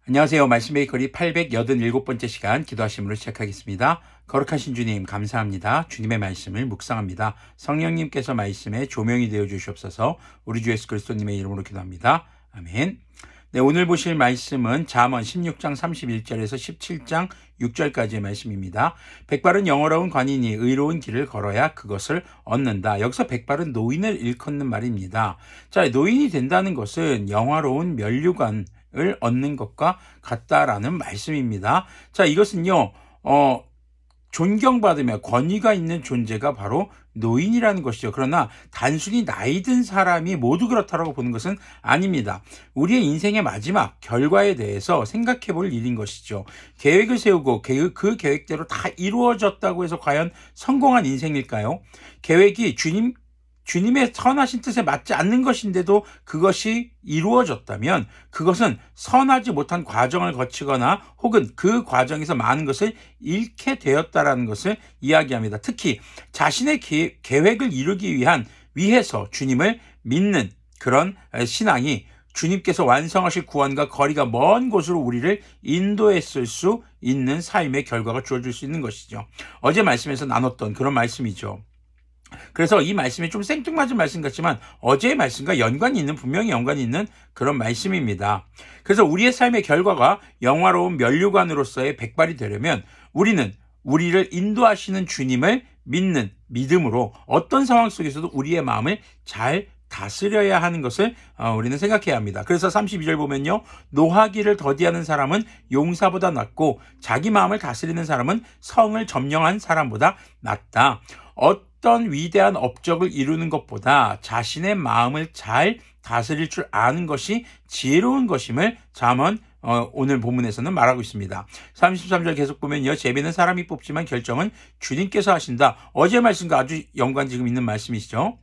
안녕하세요. 말씀의 거리 887번째 시간 기도하심으로 시작하겠습니다. 거룩하신 주님 감사합니다. 주님의 말씀을 묵상합니다. 성령님께서 말씀에 조명이 되어 주시옵소서. 우리 주 예수 그리스도님의 이름으로 기도합니다. 아멘. 네, 오늘 보실 말씀은 잠언 16장 31절에서 17장 6절까지의 말씀입니다. 백발은 영어로운 관인이 의로운 길을 걸어야 그것을 얻는다. 여기서 백발은 노인을 일컫는 말입니다. 자, 노인이 된다는 것은 영화로운 면류관을 얻는 것과 같다라는 말씀입니다. 자, 이것은요, 존경받으며 권위가 있는 존재가 바로 노인이라는 것이죠. 그러나 단순히 나이 든 사람이 모두 그렇다고 보는 것은 아닙니다. 우리의 인생의 마지막 결과에 대해서 생각해 볼 일인 것이죠. 계획을 세우고 그 계획대로 다 이루어졌다고 해서 과연 성공한 인생일까요? 계획이 주님의 선하신 뜻에 맞지 않는 것인데도 그것이 이루어졌다면 그것은 선하지 못한 과정을 거치거나 혹은 그 과정에서 많은 것을 잃게 되었다라는 것을 이야기합니다. 특히 자신의 계획을 이루기 위해서 주님을 믿는 그런 신앙이 주님께서 완성하실 구원과 거리가 먼 곳으로 우리를 인도했을 수 있는 삶의 결과가 주어질 수 있는 것이죠. 어제 말씀에서 나눴던 그런 말씀이죠. 그래서 이 말씀이 좀 생뚱맞은 말씀 같지만 어제의 말씀과 분명히 연관이 있는 그런 말씀입니다. 그래서 우리의 삶의 결과가 영화로운 면류관으로서의 백발이 되려면 우리를 인도하시는 주님을 믿는 믿음으로 어떤 상황 속에서도 우리의 마음을 잘 다스려야 하는 것을 우리는 생각해야 합니다. 그래서 32절 보면요. 노하기를 더디하는 사람은 용사보다 낫고 자기 마음을 다스리는 사람은 성을 점령한 사람보다 낫다. 어떤 위대한 업적을 이루는 것보다 자신의 마음을 잘 다스릴 줄 아는 것이 지혜로운 것임을 잠언 오늘 본문에서는 말하고 있습니다. 33절 계속 보면요. 제비는 사람이 뽑지만 결정은 주님께서 하신다. 어제 말씀과 아주 연관 지금 있는 말씀이시죠.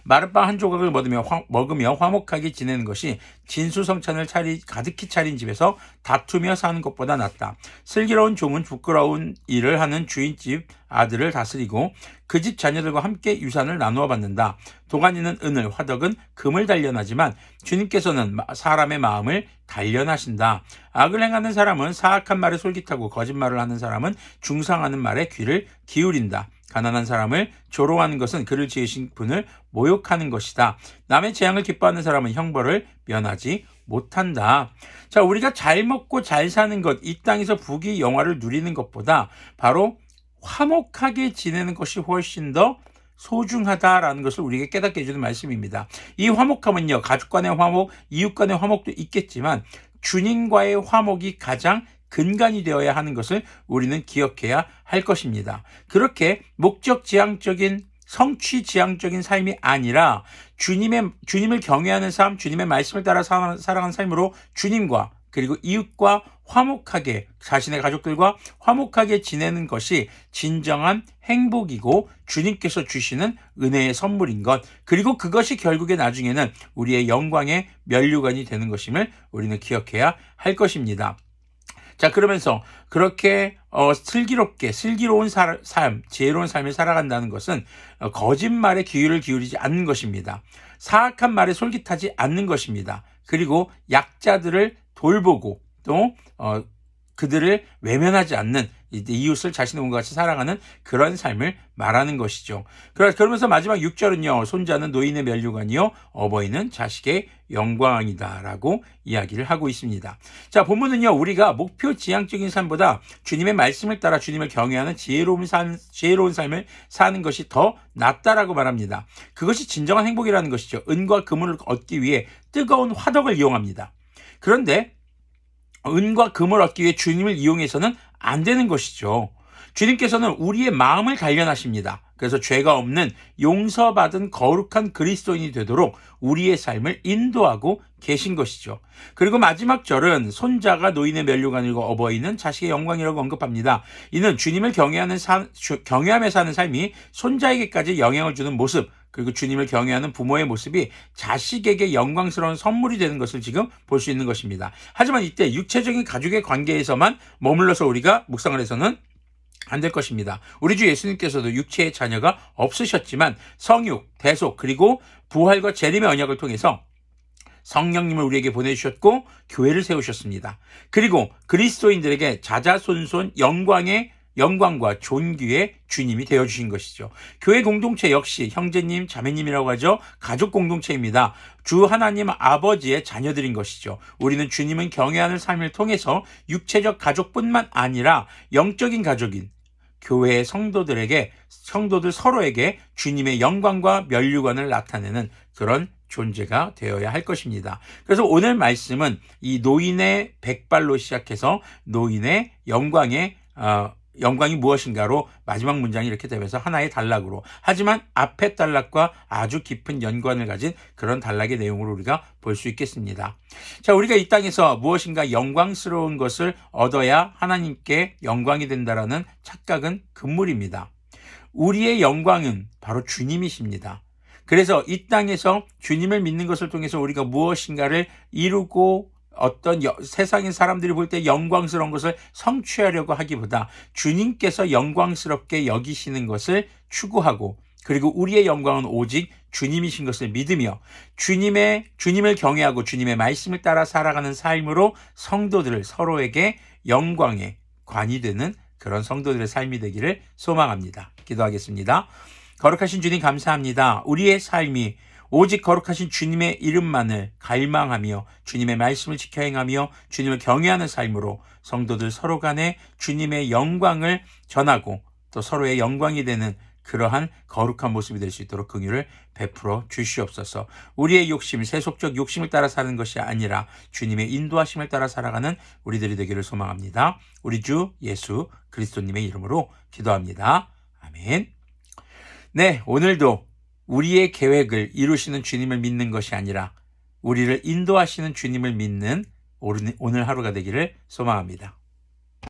마른 빵 한 조각을 먹으며 화목하게 지내는 것이 진수성찬을 가득히 차린 집에서 다투며 사는 것보다 낫다. 슬기로운 종은 부끄러운 일을 하는 주인집 아들을 다스리고 그 집 자녀들과 함께 유산을 나누어 받는다. 도가니는 은을, 화덕은 금을 단련하지만 주님께서는 사람의 마음을 단련하신다. 악을 행하는 사람은 사악한 말에 솔깃하고 거짓말을 하는 사람은 중상하는 말에 귀를 기울인다. 가난한 사람을 조롱하는 것은 그를 지으신 분을 모욕하는 것이다. 남의 재앙을 기뻐하는 사람은 형벌을 면하지 못한다. 자, 우리가 잘 먹고 잘 사는 것, 이 땅에서 부귀 영화를 누리는 것보다 바로 화목하게 지내는 것이 훨씬 더 소중하다라는 것을 우리에게 깨닫게 해주는 말씀입니다. 이 화목함은요, 가족 간의 화목, 이웃 간의 화목도 있겠지만 주님과의 화목이 가장 근간이 되어야 하는 것을 우리는 기억해야 할 것입니다. 그렇게 목적지향적인 성취지향적인 삶이 아니라 주님을 경외하는 삶, 주님의 말씀을 따라 살아가는 삶으로 주님과 그리고 이웃과 화목하게 자신의 가족들과 화목하게 지내는 것이 진정한 행복이고 주님께서 주시는 은혜의 선물인 것, 그리고 그것이 결국에 나중에는 우리의 영광의 면류관이 되는 것임을 우리는 기억해야 할 것입니다. 자, 그러면서 그렇게 슬기로운 삶, 지혜로운 삶을 살아간다는 것은 거짓말에 귀를 기울이지 않는 것입니다. 사악한 말에 솔깃하지 않는 것입니다. 그리고 약자들을 돌보고 또 그들을 외면하지 않는 이웃을 자신의 몸과 같이 살아가는 그런 삶을 말하는 것이죠. 그러면서 마지막 6절은요. 손자는 노인의 면류관이요 어버이는 자식의 영광이다라고 이야기를 하고 있습니다. 자, 본문은요. 우리가 목표 지향적인 삶보다 주님의 말씀을 따라 주님을 경외하는 지혜로운 삶을 사는 것이 더 낫다라고 말합니다. 그것이 진정한 행복이라는 것이죠. 은과 금을 얻기 위해 뜨거운 화덕을 이용합니다. 그런데 은과 금을 얻기 위해 주님을 이용해서는 안 되는 것이죠. 주님께서는 우리의 마음을 단련하십니다. 그래서 죄가 없는 용서받은 거룩한 그리스도인이 되도록 우리의 삶을 인도하고 계신 것이죠. 그리고 마지막 절은 손자가 노인의 면류관이고 어버이는 자식의 영광이라고 언급합니다. 이는 주님을 경외하며 사는 삶이 손자에게까지 영향을 주는 모습, 그리고 주님을 경외하는 부모의 모습이 자식에게 영광스러운 선물이 되는 것을 지금 볼 수 있는 것입니다. 하지만 이때 육체적인 가족의 관계에서만 머물러서 우리가 묵상을 해서는 안 될 것입니다. 우리 주 예수님께서도 육체의 자녀가 없으셨지만 성육, 대속, 그리고 부활과 재림의 언약을 통해서 성령님을 우리에게 보내주셨고 교회를 세우셨습니다. 그리고 그리스도인들에게 자자손손 영광과 존귀의 주님이 되어주신 것이죠. 교회 공동체 역시 형제님, 자매님이라고 하죠. 가족 공동체입니다. 주 하나님 아버지의 자녀들인 것이죠. 우리는 주님은 경외하는 삶을 통해서 육체적 가족뿐만 아니라 영적인 가족인 교회의 성도들 서로에게 주님의 영광과 면류관을 나타내는 그런 존재가 되어야 할 것입니다. 그래서 오늘 말씀은 이 노인의 백발로 시작해서 노인의 영광이 무엇인가로 마지막 문장이 이렇게 되면서 하나의 단락으로, 하지만 앞의 단락과 아주 깊은 연관을 가진 그런 단락의 내용으로 우리가 볼 수 있겠습니다. 자, 우리가 이 땅에서 무엇인가 영광스러운 것을 얻어야 하나님께 영광이 된다라는 착각은 금물입니다. 우리의 영광은 바로 주님이십니다. 그래서 이 땅에서 주님을 믿는 것을 통해서 우리가 무엇인가를 이루고 어떤 세상의 사람들이 볼 때 영광스러운 것을 성취하려고 하기보다 주님께서 영광스럽게 여기시는 것을 추구하고, 그리고 우리의 영광은 오직 주님이신 것을 믿으며 주님을 경외하고 주님의 말씀을 따라 살아가는 삶으로 성도들을 서로에게 영광의 관이 되는 그런 성도들의 삶이 되기를 소망합니다. 기도하겠습니다. 거룩하신 주님 감사합니다. 우리의 삶이 오직 거룩하신 주님의 이름만을 갈망하며 주님의 말씀을 지켜 행하며 주님을 경외하는 삶으로 성도들 서로 간에 주님의 영광을 전하고 또 서로의 영광이 되는 그러한 거룩한 모습이 될 수 있도록 긍휼을 베풀어 주시옵소서. 우리의 욕심, 세속적 욕심을 따라 사는 것이 아니라 주님의 인도하심을 따라 살아가는 우리들이 되기를 소망합니다. 우리 주 예수 그리스도님의 이름으로 기도합니다. 아멘. 네, 오늘도 우리의 계획을 이루시는 주님을 믿는 것이 아니라 우리를 인도하시는 주님을 믿는 오늘 하루가 되기를 소망합니다.